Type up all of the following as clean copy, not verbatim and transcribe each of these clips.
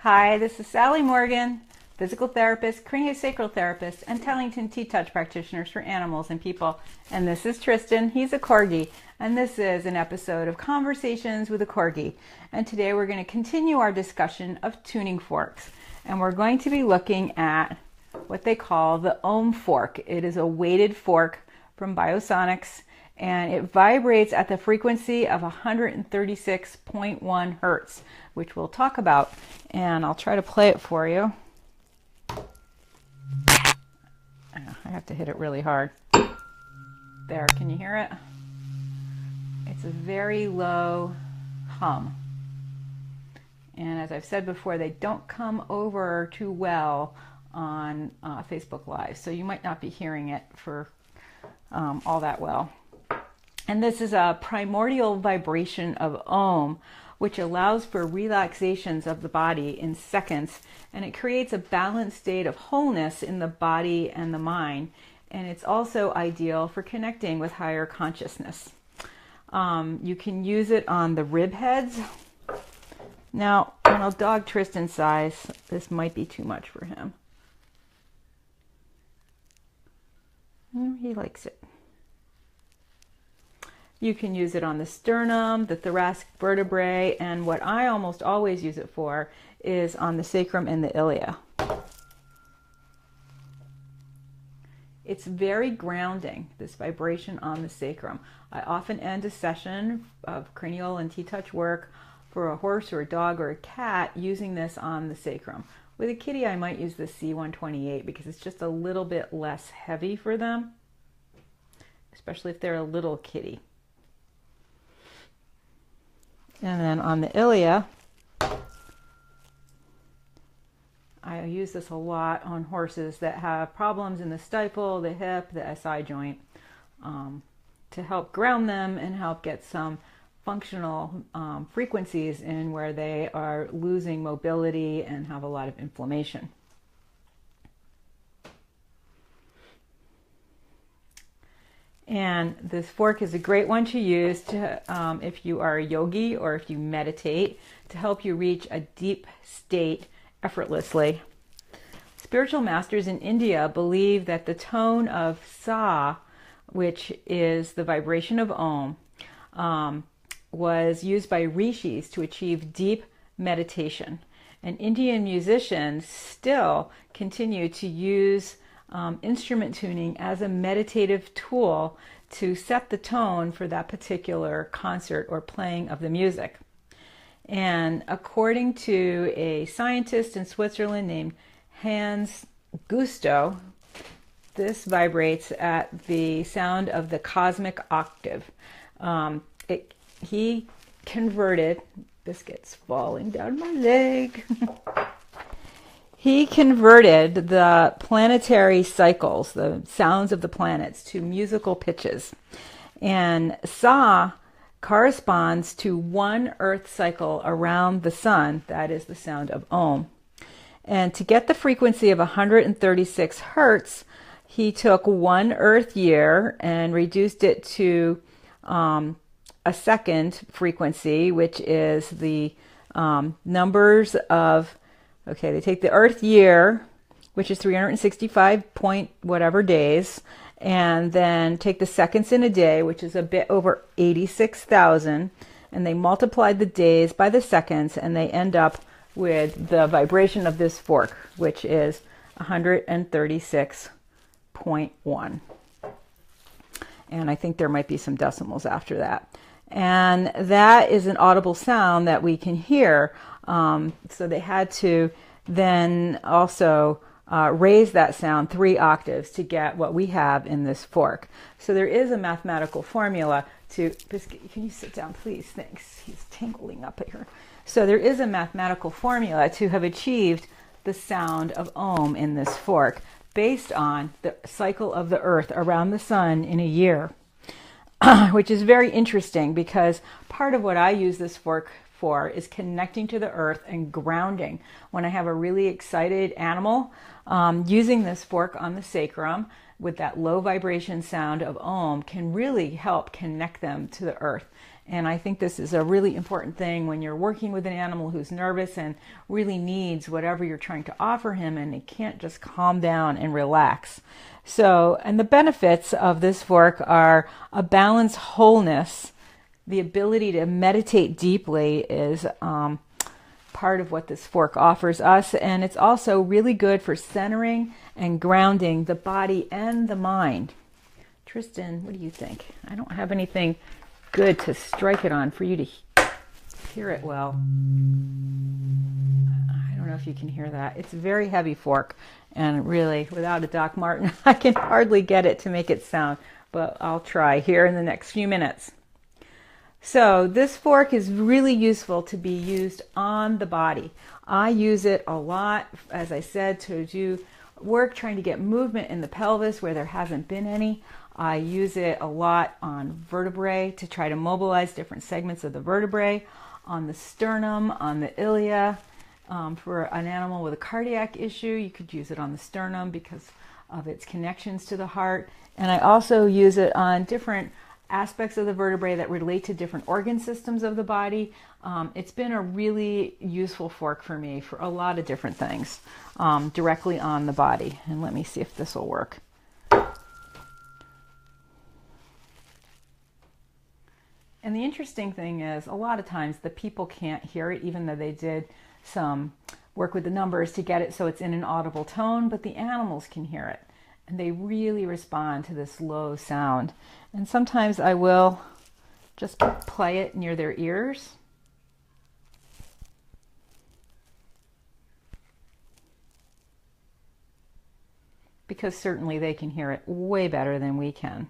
Hi, this is Sally Morgan, physical therapist, craniosacral therapist, and Tellington T-Touch practitioners for animals and people. And this is Tristan, he's a Corgi, and this is an episode of Conversations with a Corgi. And today we're going to continue our discussion of tuning forks. And we're going to be looking at what they call the ohm fork. It is a weighted fork from Biosonics, and it vibrates at the frequency of 136.1 hertz, which we'll talk about. And I'll try to play it for you. I have to hit it really hard. There, can you hear it? It's a very low hum. And as I've said before, they don't come over too well on Facebook Live, so you might not be hearing it for all that well. And this is a primordial vibration of ohm, which allows for relaxations of the body in seconds, and it creates a balanced state of wholeness in the body and the mind. And it's also ideal for connecting with higher consciousness. You can use it on the rib heads. Now, on a dog Tristan's size, this might be too much for him. He likes it. You can use it on the sternum, the thoracic vertebrae, and what I almost always use it for is on the sacrum and the ilia. It's very grounding, this vibration on the sacrum. I often end a session of cranial and T-touch work for a horse or a dog or a cat using this on the sacrum. With a kitty, I might use the C128 because it's just a little bit less heavy for them, especially if they're a little kitty. And then on the ilia, I use this a lot on horses that have problems in the stifle, the hip, the SI joint, to help ground them and help get some functional frequencies in where they are losing mobility and have a lot of inflammation. And this fork is a great one to use to, if you are a yogi or if you meditate, to help you reach a deep state effortlessly. Spiritual masters in India believe that the tone of sa, which is the vibration of ohm, was used by rishis to achieve deep meditation. And Indian musicians still continue to use instrument tuning as a meditative tool to set the tone for that particular concert or playing of the music. And according to a scientist in Switzerland named Hans Gusto, this vibrates at the sound of the cosmic octave. He converted, biscuits falling down my leg. He converted the planetary cycles, the sounds of the planets, to musical pitches. And Sa corresponds to one Earth cycle around the sun. That is the sound of Om. And to get the frequency of 136 hertz, he took one Earth year and reduced it to a second frequency, which is the numbers of, okay, they take the Earth year, which is 365 point whatever days, and then take the seconds in a day, which is a bit over 86,000, and they multiplied the days by the seconds, and they end up with the vibration of this fork, which is 136.1. And I think there might be some decimals after that. And that is an audible sound that we can hear. So they had to then also raise that sound 3 octaves to get what we have in this fork. So there is a mathematical formula to, Biscuit, can you sit down, please? Thanks. He's tingling up here. So there is a mathematical formula to have achieved the sound of Om in this fork based on the cycle of the Earth around the sun in a year. Which is very interesting because part of what I use this fork for is connecting to the earth and grounding. When I have a really excited animal, using this fork on the sacrum, with that low vibration sound of Om can really help connect them to the earth. And I think this is a really important thing when you're working with an animal who's nervous and really needs whatever you're trying to offer him, and it can't just calm down and relax. So, and the benefits of this fork are a balanced wholeness. The ability to meditate deeply is part of what this fork offers us, and it's also really good for centering and grounding the body and the mind. Tristan, what do you think? I don't have anything good to strike it on for you to hear it well. I don't know if you can hear that. It's a very heavy fork, and really, without a Doc Martin, I can hardly get it to make it sound, but I'll try here in the next few minutes. So this fork is really useful to be used on the body. I use it a lot, as I said, to do work trying to get movement in the pelvis where there hasn't been any. I use it a lot on vertebrae to try to mobilize different segments of the vertebrae, on the sternum, on the ilia. For an animal with a cardiac issue, you could use it on the sternum because of its connections to the heart. And I also use it on different aspects of the vertebrae that relate to different organ systems of the body. It's been a really useful fork for me for a lot of different things, directly on the body. And let me see if this will work. And the interesting thing is, a lot of times the people can't hear it, even though they did some work with the numbers to get it so it's in an audible tone, but the animals can hear it. And they really respond to this low sound. And sometimes I will just play it near their ears. Because certainly they can hear it way better than we can.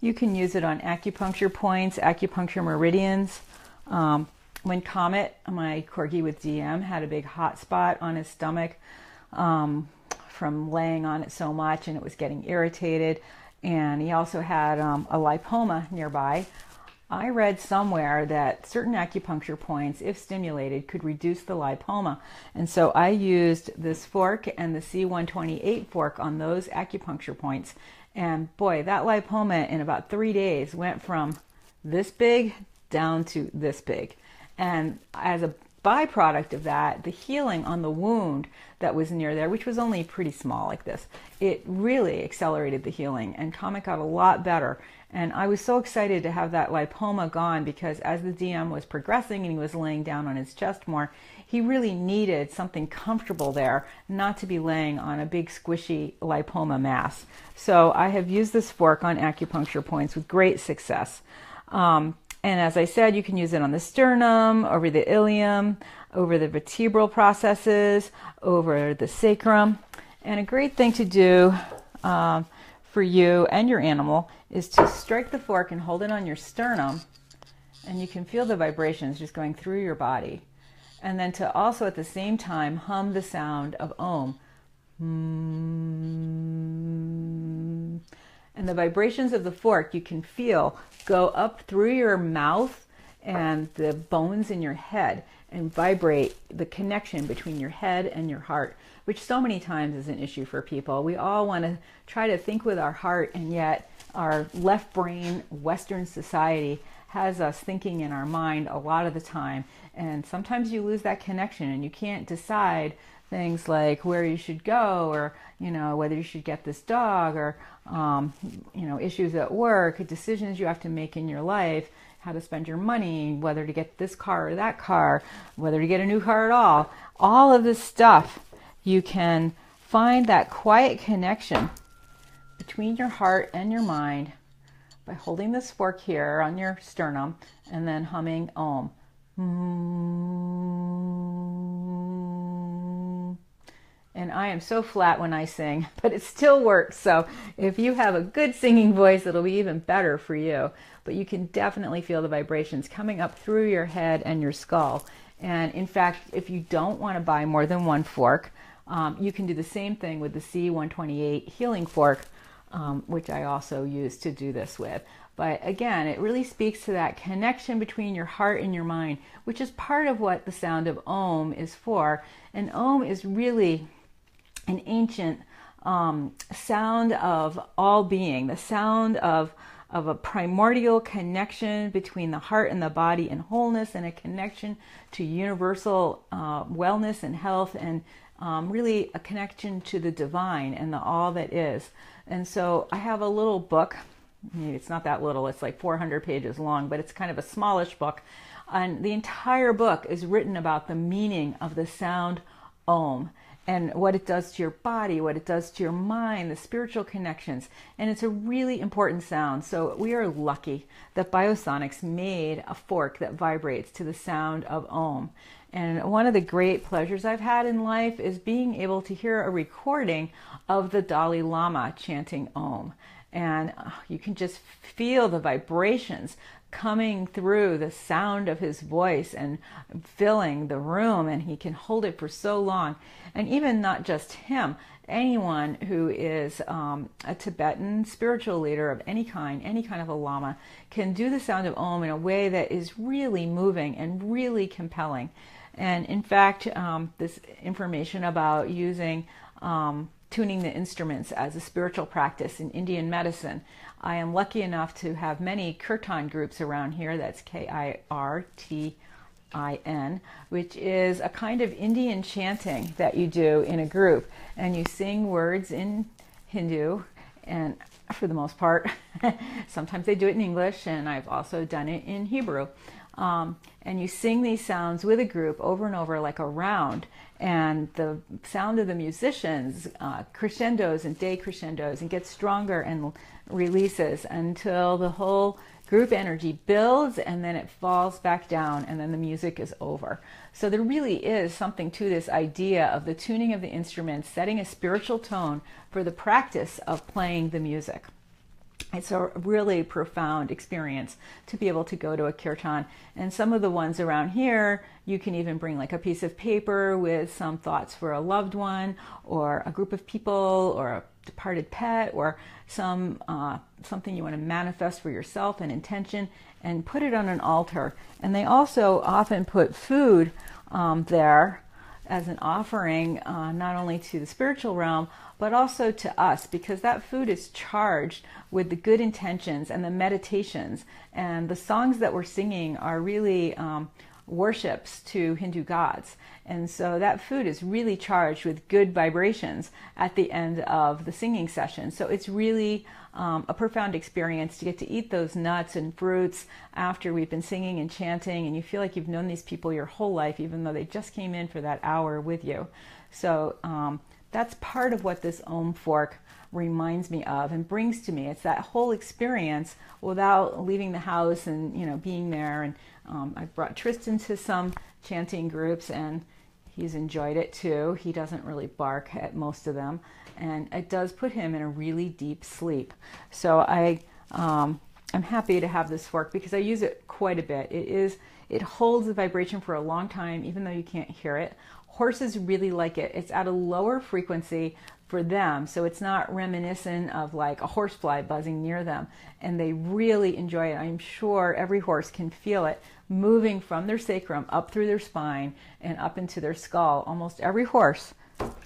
You can use it on acupuncture points, acupuncture meridians. When Comet, my Corgi with DM, had a big hot spot on his stomach from laying on it so much, and it was getting irritated, and he also had a lipoma nearby, I read somewhere that certain acupuncture points, if stimulated, could reduce the lipoma. And so I used this fork and the C128 fork on those acupuncture points. And boy, that lipoma in about 3 days went from this big down to this big. And as a byproduct of that, the healing on the wound that was near there, which was only pretty small like this, it really accelerated the healing, and Comet got a lot better. And I was so excited to have that lipoma gone, because as the DM was progressing and he was laying down on his chest more, he really needed something comfortable there, not to be laying on a big squishy lipoma mass. So I have used this fork on acupuncture points with great success. And as I said, you can use it on the sternum, over the ilium, over the vertebral processes, over the sacrum. And a great thing to do for you and your animal is to strike the fork and hold it on your sternum, and you can feel the vibrations just going through your body. And then to also at the same time hum the sound of Om. And the vibrations of the fork you can feel go up through your mouth and the bones in your head and vibrate the connection between your head and your heart, which so many times is an issue for people. We all want to try to think with our heart, and yet our left brain Western society has us thinking in our mind a lot of the time. And sometimes you lose that connection and you can't decide things like where you should go, or whether you should get this dog, or issues at work, decisions you have to make in your life, how to spend your money, whether to get this car or that car, whether to get a new car at all of this stuff. You can find that quiet connection between your heart and your mind by holding this fork here on your sternum and then humming Om. And I am so flat when I sing, but it still works. So if you have a good singing voice, it'll be even better for you. But you can definitely feel the vibrations coming up through your head and your skull. And in fact, if you don't want to buy more than one fork, you can do the same thing with the C128 healing fork, which I also use to do this with. But again, it really speaks to that connection between your heart and your mind, which is part of what the sound of Om is for. And Om is really an ancient sound of all being, the sound of a primordial connection between the heart and the body and wholeness, and a connection to universal wellness and health, and really a connection to the divine and the all that is. And so I have a little book. It's not that little, it's like 400 pages long, but it's kind of a smallish book. And the entire book is written about the meaning of the sound Om, and what it does to your body, what it does to your mind, the spiritual connections. And it's a really important sound. So we are lucky that Biosonics made a fork that vibrates to the sound of Om. And one of the great pleasures I've had in life is being able to hear a recording of the Dalai Lama chanting Om. And you can just feel the vibrations coming through the sound of his voice and filling the room, and he can hold it for so long. And even not just him, anyone who is a Tibetan spiritual leader of any kind of a Lama, can do the sound of Om in a way that is really moving and really compelling. And in fact, this information about using tuning the instruments as a spiritual practice in Indian medicine, I am lucky enough to have many kirtan groups around here. That's Kirtin, which is a kind of Indian chanting that you do in a group, and you sing words in Hindu, and for the most part, sometimes they do it in English, and I've also done it in Hebrew. And you sing these sounds with a group over and over like a round, and the sound of the musicians crescendos and decrescendos and gets stronger and releases until the whole group energy builds, and then it falls back down, and then the music is over. So there really is something to this idea of the tuning of the instruments, setting a spiritual tone for the practice of playing the music. It's a really profound experience to be able to go to a kirtan. And some of the ones around here, you can even bring like a piece of paper with some thoughts for a loved one, or a group of people, or a departed pet, or something you want to manifest for yourself, an intention, and put it on an altar. And they also often put food there as an offering, not only to the spiritual realm, but also to us, because that food is charged with the good intentions and the meditations. And the songs that we're singing are really worships to Hindu gods. And so that food is really charged with good vibrations at the end of the singing session. So it's really a profound experience to get to eat those nuts and fruits after we've been singing and chanting, and you feel like you've known these people your whole life, even though they just came in for that hour with you. So that's part of what this Om fork reminds me of and brings to me. It's that whole experience without leaving the house and being there. And I've brought Tristan to some chanting groups, and he's enjoyed it too. He doesn't really bark at most of them, and it does put him in a really deep sleep. So I'm happy to have this fork because I use it quite a bit. It holds the vibration for a long time, even though you can't hear it. Horses really like it. It's at a lower frequency for them, so it's not reminiscent of like a horsefly buzzing near them, and they really enjoy it. I'm sure every horse can feel it moving from their sacrum up through their spine and up into their skull. Almost every horse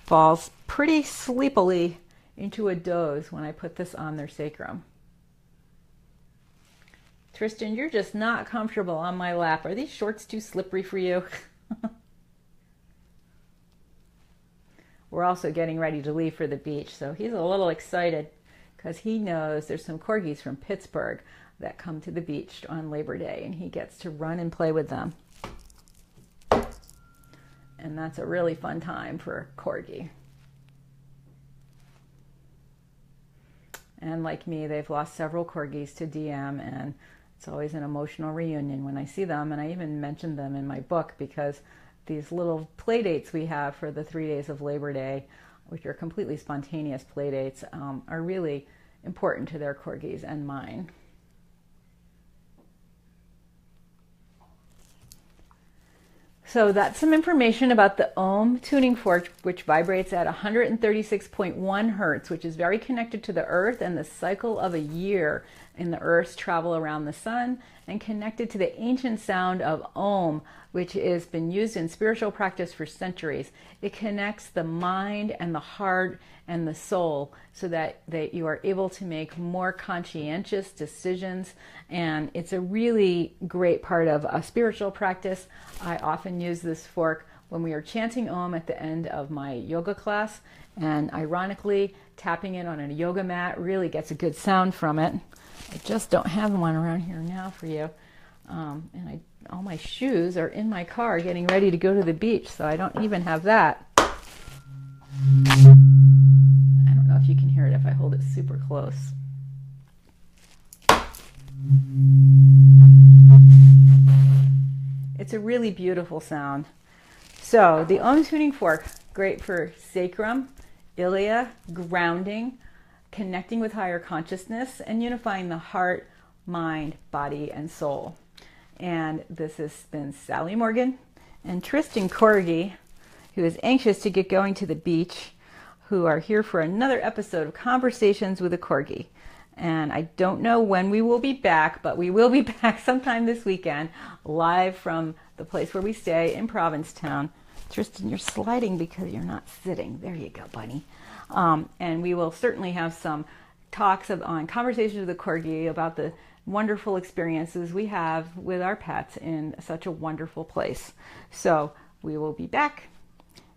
falls pretty sleepily into a doze when I put this on their sacrum. Tristan, you're just not comfortable on my lap. Are these shorts too slippery for you? We're also getting ready to leave for the beach, so he's a little excited because he knows there's some corgis from Pittsburgh that come to the beach on Labor Day, and he gets to run and play with them. And that's a really fun time for corgi. And like me, they've lost several corgis to DM, and it's always an emotional reunion when I see them. And I even mentioned them in my book because these little play dates we have for the 3 days of Labor Day, which are completely spontaneous play dates, are really important to their corgis and mine. So that's some information about the Om tuning fork, which vibrates at 136.1 hertz, which is very connected to the earth and the cycle of a year. in the earth's travel around the sun, and connected to the ancient sound of Om, which has been used in spiritual practice for centuries. It connects the mind and the heart and the soul so that you are able to make more conscientious decisions. And it's a really great part of a spiritual practice. I often use this fork when we are chanting Om at the end of my yoga class. And ironically, tapping it on a yoga mat really gets a good sound from it. I just don't have one around here now for you. All my shoes are in my car getting ready to go to the beach, so I don't even have that. I don't know if you can hear it if I hold it super close. It's a really beautiful sound. So the Om tuning fork, great for sacrum, ilia, grounding, connecting with higher consciousness, and unifying the heart, mind, body, and soul. And this has been Sally Morgan and Tristan Corgi, who is anxious to get going to the beach, who are here for another episode of Conversations with a Corgi. And I don't know when we will be back, but we will be back sometime this weekend, live from the place where we stay in Provincetown. Tristan, you're sliding because you're not sitting. There you go, bunny. And we will certainly have some talks on Conversations with a Corgi about the wonderful experiences we have with our pets in such a wonderful place. So we will be back.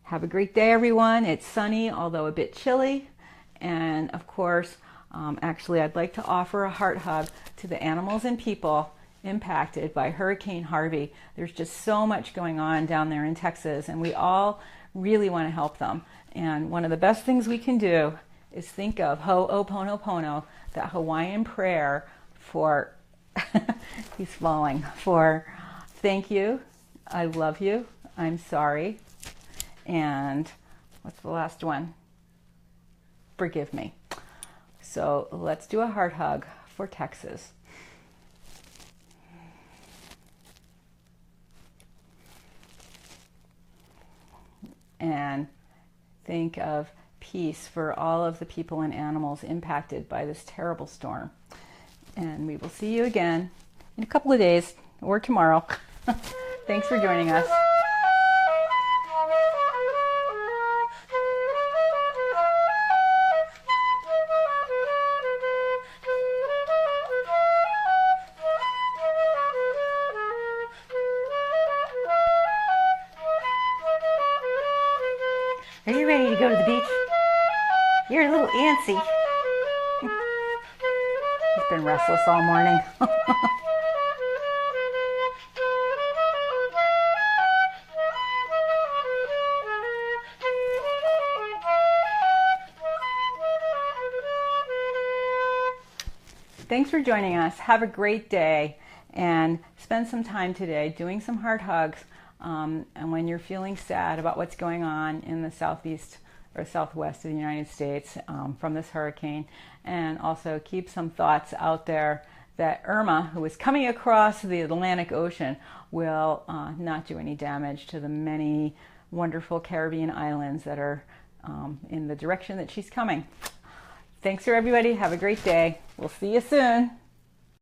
Have a great day, everyone. It's sunny, although a bit chilly. And of course, actually, I'd like to offer a heart hug to the animals and people impacted by Hurricane Harvey. There's just so much going on down there in Texas, and we all really want to help them. And one of the best things we can do is think of Ho'oponopono, that Hawaiian prayer for, he's falling, for thank you, I love you, I'm sorry, and what's the last one? Forgive me. So let's do a heart hug for Texas. And think of peace for all of the people and animals impacted by this terrible storm. And we will see you again in a couple of days or tomorrow. Thanks for joining us. Are you ready to go to the beach? You're a little antsy. He's been restless all morning. Thanks for joining us. Have a great day and spend some time today doing some heart hugs. And when you're feeling sad about what's going on in the southeast or southwest of the United States from this hurricane, and also keep some thoughts out there that Irma, who is coming across the Atlantic Ocean, will not do any damage to the many wonderful Caribbean islands that are in the direction that she's coming. Thanks for everybody. Have a great day. We'll see you soon.